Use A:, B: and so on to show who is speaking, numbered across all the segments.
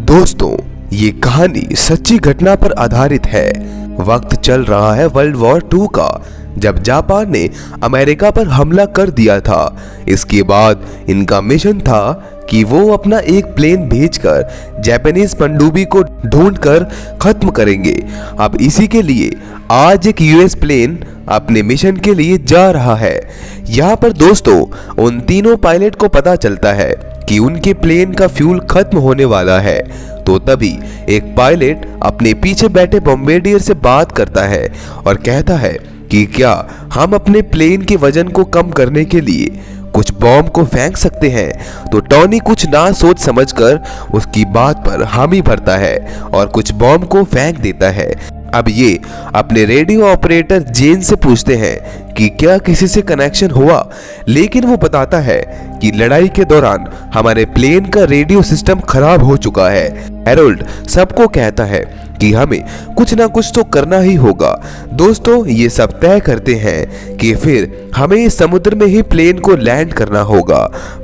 A: दोस्तों, ये कहानी सच्ची घटना पर आधारित है। वक्त चल रहा है वर्ल्ड वॉर 2 का, जब जापान ने अमेरिका पर हमला कर दिया था। इसके बाद इनका मिशन था कि वो अपना एक प्लेन भेजकर जापानीज पनडुब्बी को ढूंढकर खत्म करेंगे। अब इसी के लिए आज एक यूएस प्लेन अपने मिशन के लिए जा रहा है। यहाँ पर दोस्तों उन तीनों पायलट को पता चलता है कि उनके प्लेन का फ्यूल खत्म होने वाला है। तो तभी एक पायलट अपने पीछे बैठे बॉम्बार्डियर से बात करता है और कहता है कि क्या हम अपने प्लेन के वजन को कम करने के लिए कुछ बॉम्ब को फेंक सकते हैं। तो टॉनी कुछ ना सोच समझकर उसकी बात पर हामी भरता है और कुछ बॉम्ब को फेंक देता है। अब ये अपने रेडियो ऑपरेटर जेन से पूछते हैं कि क्या किसी से कनेक्शन हुआ, लेकिन वो बताता है कि लड़ाई के दौरान हमारे प्लेन का रेडियो सिस्टम खराब हो चुका है। हैरोल्ड सबको कहता है कि हमें कुछ ना कुछ तो करना ही होगा। दोस्तों ये सब तय करते हैं कि फिर हमें इस समुद्र में ही प्लेन को लैंड करना होगा,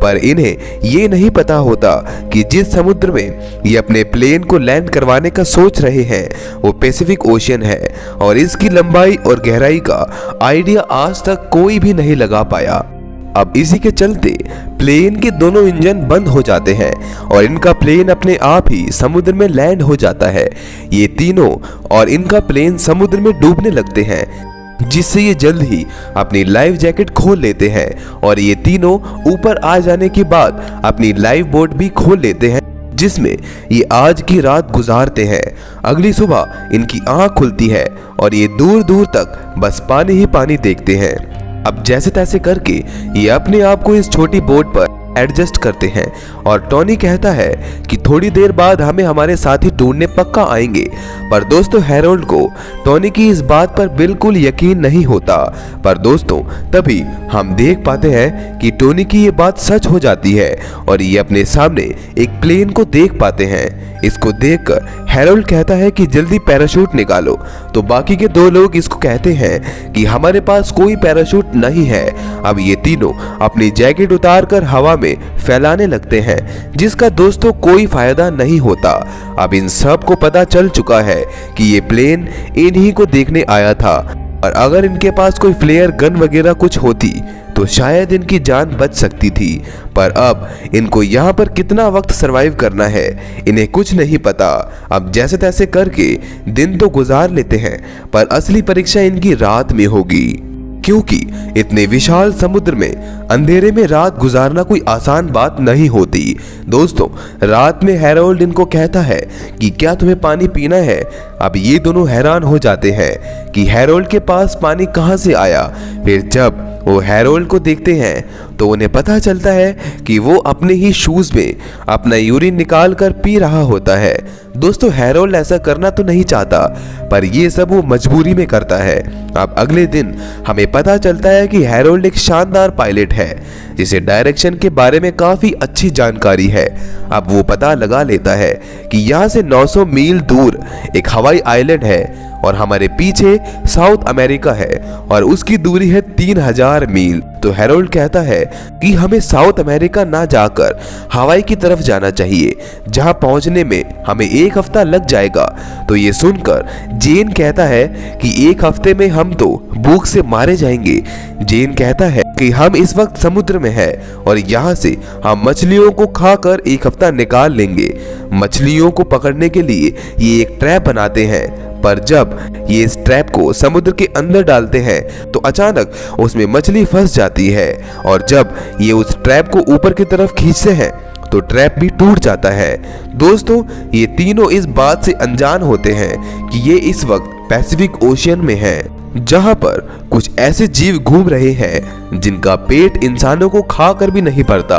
A: पर इन्हें ये नहीं पता होता कि जिस समुद्र में ये अपने प्लेन को लैंड करवाने का सोच रहे हैं वो पैसिफिक ओशियन है और इसकी लंबाई और गहराई का आइडिया आज तक कोई भी नहीं लगा पाया। अब इसी के चलते प्लेन के दोनों इंजन बंद हो जाते हैं और इनका प्लेन अपने आप ही समुद्र में लैंड हो जाता है। ये तीनों और इनका प्लेन समुद्र में डूबने लगते हैं, जिससे ये जल्द ही अपनी लाइफ जैकेट खोल लेते हैं और ये तीनों ऊपर आ जाने के बाद अपनी लाइफ बोट भी खोल लेते हैं, जिसमें ये आज की रात गुजारते हैं। अगली सुबह इनकी आंख खुलती है और ये दूर दूर तक बस पानी ही पानी देखते हैं। अब जैसे तैसे करके ये अपने आप को इस छोटी बोट पर एडजस्ट करते हैं और टॉनी कहता है कि थोड़ी देर बाद हमें हमारे साथी ढूंढने पक्का आएंगे। पर दोस्तों हैरोल्ड को टॉनी की इस बात पर बिल्कुल यकीन नहीं होता। पर दोस्तों तभी हम देख पाते हैं कि टॉनी की ये बात सच हो जाती है और ये अपने सामने एक प्लेन को देख पाते हैं। इसको देखकर हैरोल्ड कहता है कि जल्दी पैराशूट निकालो। तो बाकी के दो लोग इसको कहते हैं कि हमारे पास कोई पैराशूट नहीं है। अब ये तीनों अपनी जैकेट उतारकर हवा में फैलाने लगते हैं, जिसका दोस्तों कोई फायदा नहीं होता। अब इन सब को पता चल चुका है कि ये प्लेन इन्हीं को देखने आया था और अगर इनके पास कोई फ्लेयर गन वगैरह कुछ होती तो शायद इनकी जान बच सकती थी। पर अब इनको यहाँ पर कितना वक्त सरवाइव करना है इन्हें कुछ नहीं पता। अब जैसे तैसे करके दिन तो गुजार लेते हैं, पर असली परीक्षा इनकी रात में होगी, क्योंकि इतने विशाल समुद्र में अंधेरे में रात गुजारना कोई आसान बात नहीं होती। दोस्तों रात में हैरोल्ड इनको कहता है कि क्या तुम्हें पानी पीना है। अब ये दोनों हैरान हो जाते हैं कि हैरोल्ड के पास पानी कहाँ से आया। फिर जब वो हैरोल्ड को देखते हैं तो उन्हें पता चलता है कि वो अपने ही शूज में अपना यूरिन निकाल कर पी रहा होता है। दोस्तों हैरोल्ड ऐसा करना तो नहीं चाहता, पर ये सब वो मजबूरी में करता है। अब अगले दिन हमें पता चलता है कि हैरोल्ड एक शानदार पायलट है जिसे डायरेक्शन के बारे में काफी अच्छी जानकारी है। अब वो पता लगा लेता है कि यहाँ से 900 मील दूर एक हवाई आइलैंड है और हमारे पीछे साउथ अमेरिका है और उसकी दूरी है 3000 मील। तो हैरोल्ड कहता है कि हमें साउथ अमेरिका ना जाकर हवाई की तरफ जाना चाहिए, जहां पहुंचने में हमें 1 हफ्ता लग जाएगा। तो ये सुनकर जेन कहता है कि 1 हफ्ते में हम तो भूख से मारे जाएंगे। जेन कहता है कि हम इस वक्त समुद्र में हैं और यहाँ से हम मछलियों को खाकर 1 हफ्ता निकाल लेंगे। मछलियों को पकड़ने के लिए ये एक ट्रैप बनाते हैं, पर जब ये इस ट्रैप को समुद्र के अंदर डालते हैं तो अचानक उसमें मछली फंस जाती है और जब ये उस ट्रैप को ऊपर की तरफ खींचते हैं तो ट्रैप भी टूट जाता है। दोस्तों ये तीनों इस बात से अनजान होते हैं कि ये इस वक्त पैसिफिक ओशियन में है, जहां पर कुछ ऐसे जीव घूम रहे हैं जिनका पेट इंसानों को खाकर भी नहीं भरता।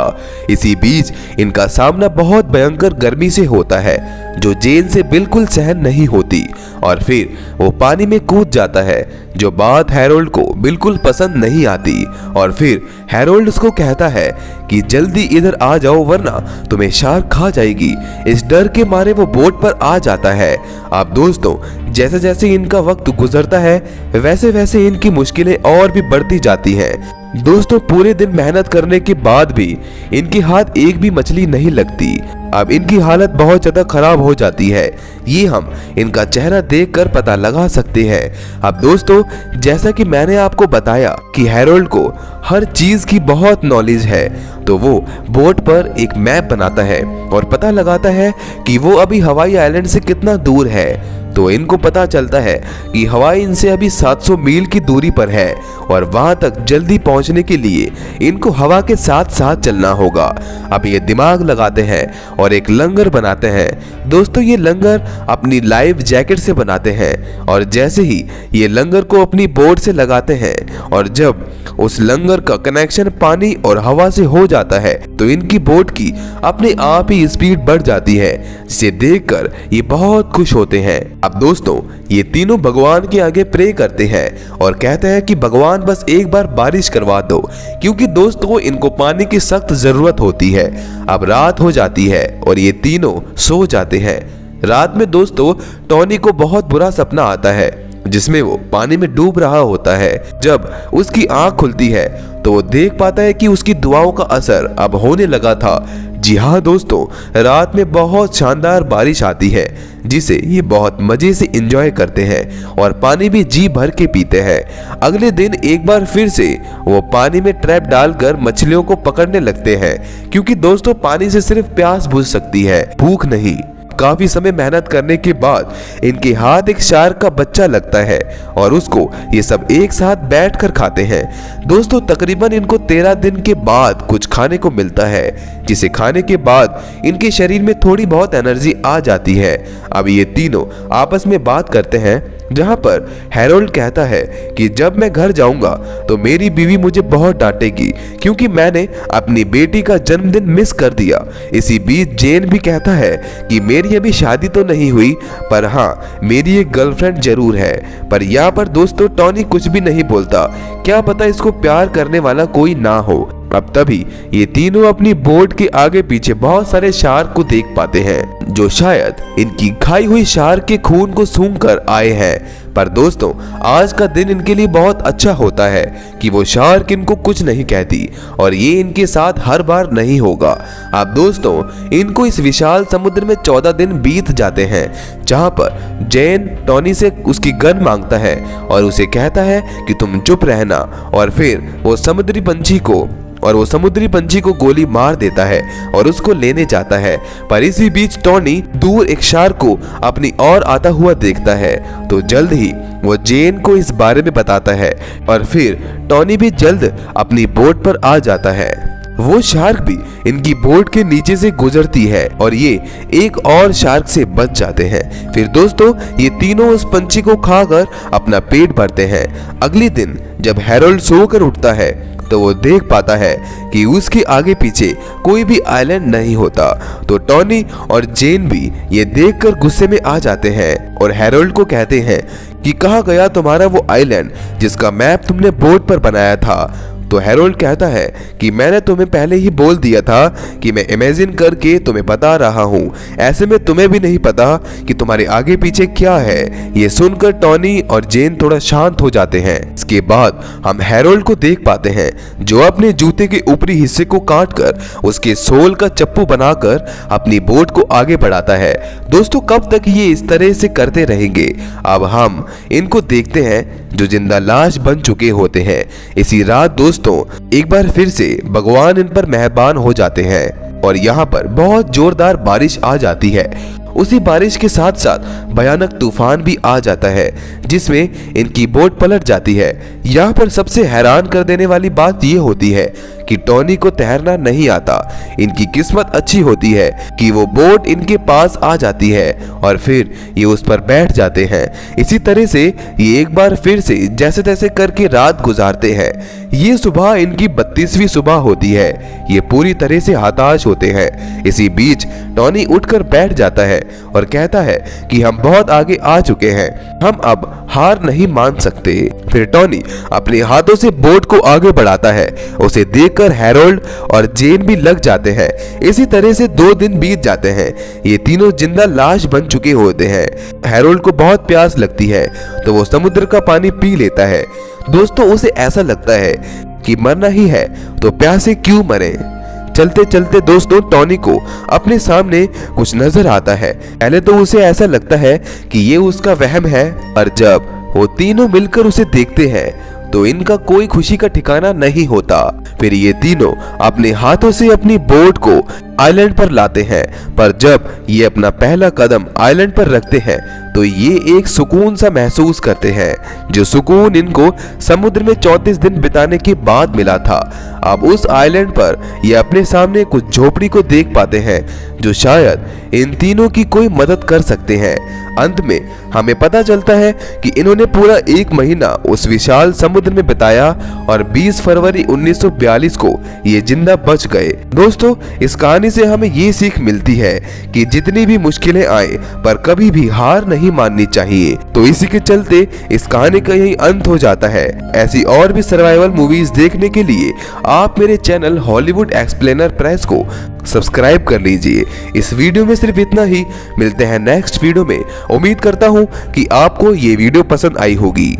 A: इसी बीच इनका सामना बहुत भयंकर गर्मी से होता है जो जेन से बिल्कुल सहन नहीं होती और फिर वो पानी में कूद जाता है, जो बात हैरोल्ड को बिल्कुल पसंद नहीं आती। और फिर हैरोल्ड उसको कहता है कि जल्दी इधर आ जाओ वरना तुम्हें शार्क खा जाएगी। इस डर के मारे वो बोट पर आ जाता है। अब दोस्तों जैसे जैसे इनका वक्त गुजरता है वैसे वैसे इनकी मुश्किलें और भी बढ़ती जाती हैं। दोस्तों पूरे दिन मेहनत करने के बाद भी इनके हाथ एक भी मछली नहीं लगती। अब इनकी हालत बहुत ज्यादा खराब हो जाती है, ये हम इनका चेहरा देखकर पता लगा सकते हैं। अब दोस्तों जैसा कि मैंने आपको बताया कि हैरोल्ड को हर चीज की बहुत नॉलेज है, तो वो बोट पर एक मैप बनाता है और पता लगाता है कि वो अभी हवाई आइलैंड से कितना दूर है। तो इनको पता चलता है कि हवाई इनसे अभी 700 मील की दूरी पर है और वहां तक जल्दी पहुंचने के लिए इनको हवा के साथ साथ चलना होगा। अब ये दिमाग लगाते हैं और एक लंगर बनाते हैं। दोस्तों ये लंगर अपनी लाइफ जैकेट से बनाते हैं और जैसे ही ये लंगर को अपनी बोट से लगाते हैं और जब उस लंगर का कनेक्शन पानी और हवा से हो जाता है तो इनकी बोट की अपने आप ही स्पीड बढ़ जाती है, जिसे देखकर ये बहुत खुश होते हैं। अब दोस्तों ये तीनों भगवान के आगे प्रे करते हैं और कहते हैं कि भगवान बस एक बार बारिश करवा दो, क्योंकि दोस्तों इनको पानी की सख्त जरूरत होती है। अब रात हो जाती है और ये तीनों सो जाते हैं। रात में दोस्तों टॉनी को बहुत बुरा सपना आता है जिसमें वो पानी में डूब रहा होता है। जब उसकी आंख खुलती है तो वो देख पाता है कि उसकी दुआओं का असर अब होने लगा था। जी हाँ दोस्तों, रात में बहुत शानदार बारिश आती है जिसे ये बहुत मजे से एंजॉय करते हैं और पानी भी जी भर के पीते हैं। अगले दिन एक बार फिर से वो पानी में ट्रैप डालकर मछलियों को पकड़ने लगते हैं, क्योंकि दोस्तों पानी से सिर्फ प्यास बुझ सकती है, भूख नहीं। काफी समय मेहनत करने के बाद इनके हाथ एक शार्क का बच्चा लगता है और उसको ये सब एक साथ बैठकर खाते हैं। दोस्तों तकरीबन इनको 13 दिन के बाद कुछ खाने को मिलता है, जिसे खाने के बाद इनके शरीर में थोड़ी बहुत एनर्जी आ जाती है। अब ये तीनों आपस में बात करते हैं, जहां पर हैरोल्ड कहता है कि जब मैं घर जाऊंगा तो मेरी बीवी मुझे बहुत डांटेगी क्योंकि मैंने अपनी बेटी का जन्मदिन मिस कर दिया। इसी बीच जेन भी कहता है कि मेरी अभी शादी तो नहीं हुई, पर हाँ मेरी एक गर्लफ्रेंड जरूर है। पर यहाँ पर दोस्तों टॉनी कुछ भी नहीं बोलता, क्या पता इसको प्यार करने वाला कोई ना हो। अब तभी ये तीनों अपनी बोट के आगे पीछे बहुत सारे शार्क को देख पाते हैं, जो शायद इनकी खाई हुई शार्क के खून को सूंघकर आए हैं। पर दोस्तों आज का दिन इनके लिए बहुत अच्छा होता है कि वो शार्क इनको कुछ नहीं कहती और ये इनके साथ हर बार नहीं होगा। अब दोस्तों इनको इस विशाल समुद्र में 14 दिन बीत जाते हैं, जहां पर जेन टॉनी से उसकी गन मांगता है और उसे कहता है कि तुम चुप रहना, और फिर वो समुद्री पंछी को गोली मार देता है और उसको लेने जाता है। पर इसी बीच टॉनी दूर एक शार्क को अपनी ओर आता हुआ देखता है, तो जल्द ही वो जेन को इस बारे में बताता है और फिर टॉनी भी जल्द अपनी बोट पर आ जाता है। वो शार्क भी इनकी बोट के नीचे से गुजरती है और ये एक और शार्क से बच जाते हैं। फिर दोस्तों ये तीनों उस पंछी को खाकर अपना पेट भरते हैं। अगले दिन जब हैरोल्ड सोकर उठता है तो वो देख पाता है कि उसके आगे पीछे कोई भी आइलैंड नहीं होता। तो टॉनी और जेन भी ये देखकर गुस्से में आ जाते हैं और हैरोल्ड को कहते हैं कि कहाँ गया तुम्हारा वो आइलैंड जिसका मैप तुमने बोट पर बनाया था। तो हैरोल्ड कहता है कि मैंने तुम्हें पहले ही बोल दिया था कि मैं इमेजिन करके तुम्हें बता रहा हूँ, ऐसे में तुम्हें भी नहीं पता कि तुम्हारे आगे पीछे क्या है। ये सुनकर टॉनी और जेन थोड़ा शांत हो जाते हैं। इसके बाद हम हैरोल्ड को देख पाते हैं जो अपने जूते के ऊपरी हिस्से को काटकर उसके सोल का चप्पू बनाकर अपनी बोट को आगे बढ़ाता है। दोस्तों कब तक ये इस तरह से करते रहेंगे। अब हम इनको देखते हैं जो जिंदा लाश बन चुके होते हैं। इसी रात दोस्तों एक बार फिर से भगवान इन पर मेहरबान हो जाते हैं और यहाँ पर बहुत जोरदार बारिश आ जाती है। उसी बारिश के साथ साथ भयानक तूफान भी आ जाता है जिसमें इनकी बोट पलट जाती है। यहाँ पर सबसे हैरान कर देने वाली बात ये होती है कि टॉनी को तैरना नहीं आता। इनकी किस्मत अच्छी होती है कि वो बोट इनके पास आ जाती है और फिर ये उस पर बैठ जाते हैं। इसी तरह से ये एक बार फिर से जैसे तैसे करके रात गुजारते हैं। ये सुबह इनकी 32वीं सुबह होती है। ये पूरी तरह से हताश होते हैं। इसी बीच टॉनी उठकर बैठ जाता है और कहता है कि हम बहुत आगे आ चुके हैं, हम अब हार नहीं मान सकते। फिर टॉनी अपने हाथों से बोट को आगे बढ़ाता है। उसे देख देखकर हैरोल्ड और जेन भी लग जाते हैं। इसी तरह से 2 दिन बीत जाते हैं। ये तीनों जिंदा लाश बन चुके होते हैं। हैरोल्ड को बहुत प्यास लगती है तो वो समुद्र का पानी पी लेता है। दोस्तों उसे ऐसा लगता है कि मरना ही है तो प्यासे क्यों मरे। चलते चलते दोस्तों टॉनी को अपने सामने कुछ नजर आता है। पहले तो उसे ऐसा लगता है कि ये उसका वहम है, पर जब वो तीनों मिलकर उसे देखते हैं तो इनका कोई खुशी का ठिकाना नहीं होता। फिर ये तीनों अपने हाथों से अपनी बोट को आइलैंड पर लाते हैं, पर जब ये अपना पहला कदम आइलैंड पर रखते हैं तो ये एक सुकून सा महसूस करते हैं, जो सुकून इनको समुद्र में 34 दिन बिताने के बाद मिला था। अब उस आइलैंड पर ये अपने सामने कुछ झोपड़ी को देख पाते हैं जो शायद इन तीनों की कोई मदद कर सकते हैं। अंत में हमें पता चलता है कि इन्होंने पूरा 1 महीना उस विशाल समुद्र में बिताया और 20 फरवरी 1942 को ये जिंदा बच गए। दोस्तों इस कहानी से हमें ये सीख मिलती है कि जितनी भी मुश्किलें आए पर कभी भी हार नहीं माननी चाहिए। तो इसी के चलते इस कहानी का यही अंत हो जाता है। ऐसी और भी सर्वाइवल मूवीज देखने के लिए आप मेरे चैनल हॉलीवुड एक्सप्लेनर प्रेस को सब्सक्राइब कर लीजिए। इस वीडियो में सिर्फ इतना ही। मिलते हैं नेक्स्ट वीडियो में। उम्मीद करता हूँ कि आपको ये वीडियो पसंद आई होगी।